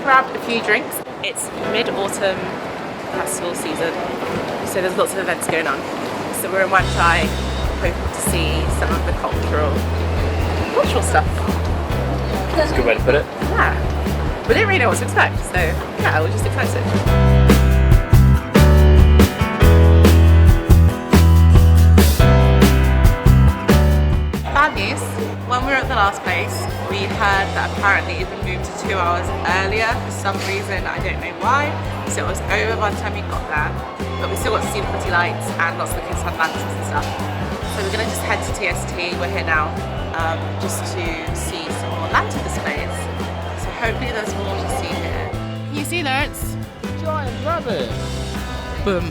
grabbed a few drinks. It's mid-autumn festival season, so there's lots of events going on. So we're in Wan Chai, hoping to see some of the cultural stuff. That's a good way to put it. Yeah. We didn't really know what to expect, so yeah, we're just excited. Bad news, when we were at the last place, we'd heard that apparently it had been moved to 2 hours earlier for some reason, I don't know why. So it was over by the time we got there, but we still got to see the pretty lights and lots of the kids had lanterns and stuff. So we're gonna just head to TST, we're here now, just to see some more lantern displays. So hopefully there's more to see here. Can you see there? It's Giant rabbit. boom.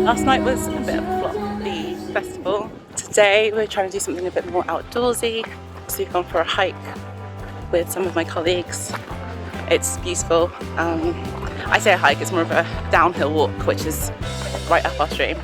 Last night was a bit of a flop, the festival. Today we're trying to do something a bit more outdoorsy. So we've gone for a hike with some of my colleagues. It's beautiful. I say a hike, it's more of a downhill walk, which is right up our stream.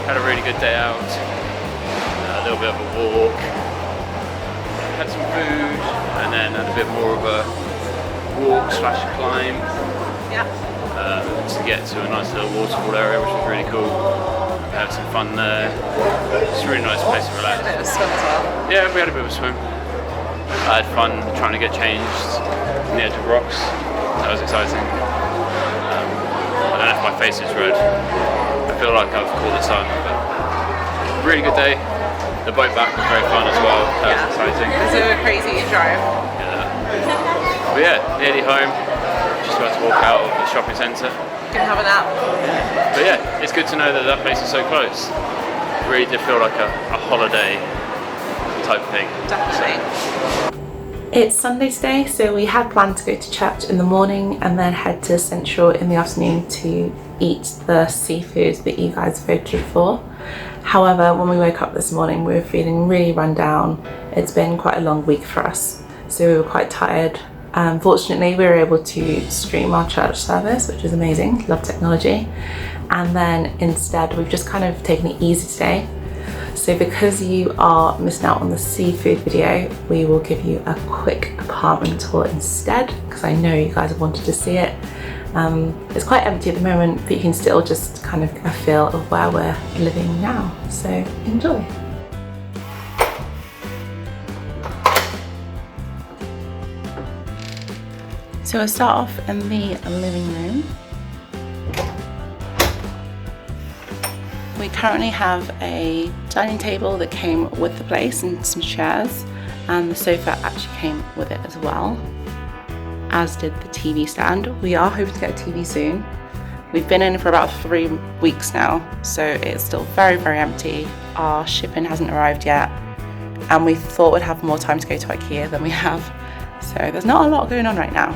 Had a really good day out, a little bit of a walk, had some food, and then had a bit more of a walk / climb to get to a nice little waterfall area, which was really cool. Had some fun there. It's a really nice place to relax. A bit of a swim as well. Yeah, we had a bit of a swim. I had fun trying to get changed on the edge of rocks. That was exciting. I don't know if my face is red. I feel like I've caught the sun, but really good day. The boat back was very fun as well. That was exciting. It was a crazy drive. Yeah. But yeah, nearly home. Just about to walk out of the shopping centre. Gonna have a nap. But yeah, it's good to know that that place is so close. It really did feel like a holiday type thing. Definitely. It's Sunday today, so we had planned to go to church in the morning and then head to Central in the afternoon to eat the seafood that you guys voted for. However, when we woke up this morning, we were feeling really run down. It's been quite a long week for us, so we were quite tired. Fortunately, we were able to stream our church service, which is amazing. Love technology. And then instead, we've just kind of taken it easy today. So because you are missing out on the seafood video, we will give you a quick apartment tour instead, because I know you guys have wanted to see it. It's quite empty at the moment, but you can still just kind of get a feel of where we're living now. So enjoy. So we'll start off in the living room. We currently have a dining table that came with the place and some chairs, and the sofa actually came with it as well, as did the TV stand. We are hoping to get a TV soon. We've been in for about 3 weeks now, so it's still very, very empty. Our shipping hasn't arrived yet, and we thought we'd have more time to go to IKEA than we have. So there's not a lot going on right now.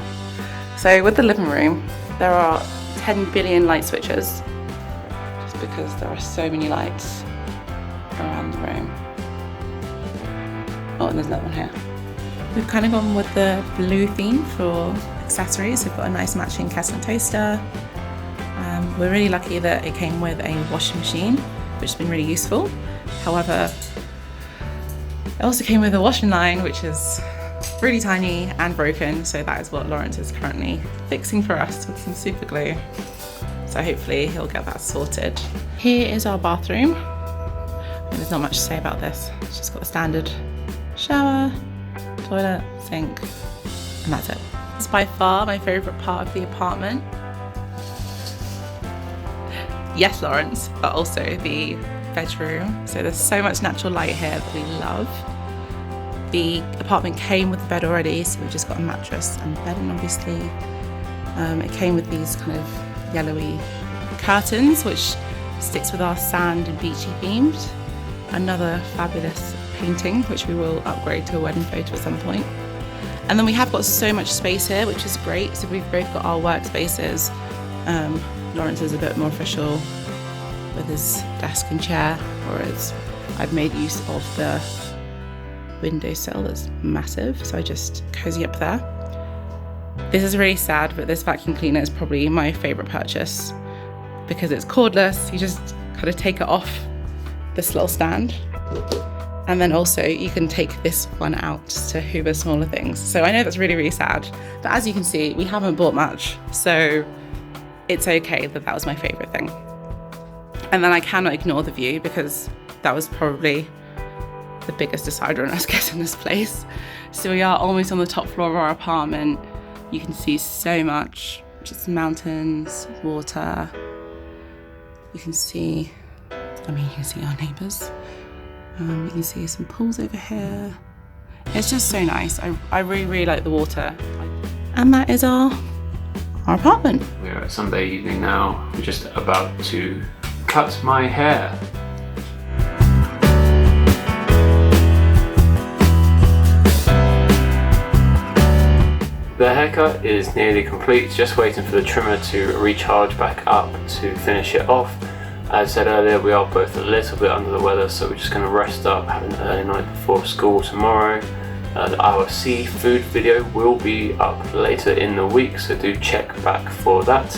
So with the living room, there are 10 billion light switches, just because there are so many lights around the room. Oh, and there's another one here. We've kind of gone with the blue theme for accessories. We've got a nice matching kettle and toaster. We're really lucky that it came with a washing machine, which has been really useful. However, it also came with a washing line, which is really tiny and broken, so that is what Lawrence is currently fixing for us with some super glue. So hopefully he'll get that sorted. Here is our bathroom. there's not much to say about this. It's just got the standard shower, toilet, sink, and that's it. It's by far my favourite part of the apartment. Yes, Lawrence, but also the bedroom. So there's so much natural light here that we love. The apartment came with the bed already, so we just got a mattress and bedding, obviously. It came with these kind of yellowy curtains, which sticks with our sand and beachy themed. Another fabulous painting, which we will upgrade to a wedding photo at some point. And then we have got so much space here, which is great. So we've both got our workspaces. Lawrence is a bit more official with his desk and chair, whereas I've made use of the windowsill that's massive, so I just cozy up there. This is really sad, but this vacuum cleaner is probably my favourite purchase because it's cordless. You just kind of take it off this little stand, and then also you can take this one out to hoover smaller things. So I know that's really, really sad, but as you can see, we haven't bought much, so it's okay that that was my favourite thing. And then I cannot ignore the view because that was probably the biggest decider on us getting this place. So we are almost on the top floor of our apartment. You can see so much, just mountains, water. You can see, you can see our neighbours. You can see some pools over here. It's just so nice. I really, really like the water. And that is our apartment. We're at Sunday evening now. We're just about to cut my hair. The haircut is nearly complete, just waiting for the trimmer to recharge back up to finish it off. As I said earlier, we are both a little bit under the weather, so we're just going to rest up, have an early night before school tomorrow. Our seafood video will be up later in the week, so do check back for that.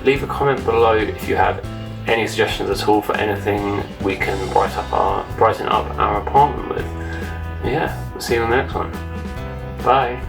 Leave a comment below if you have any suggestions at all for anything we can brighten up our apartment with. Yeah, we'll see you on the next one. Bye.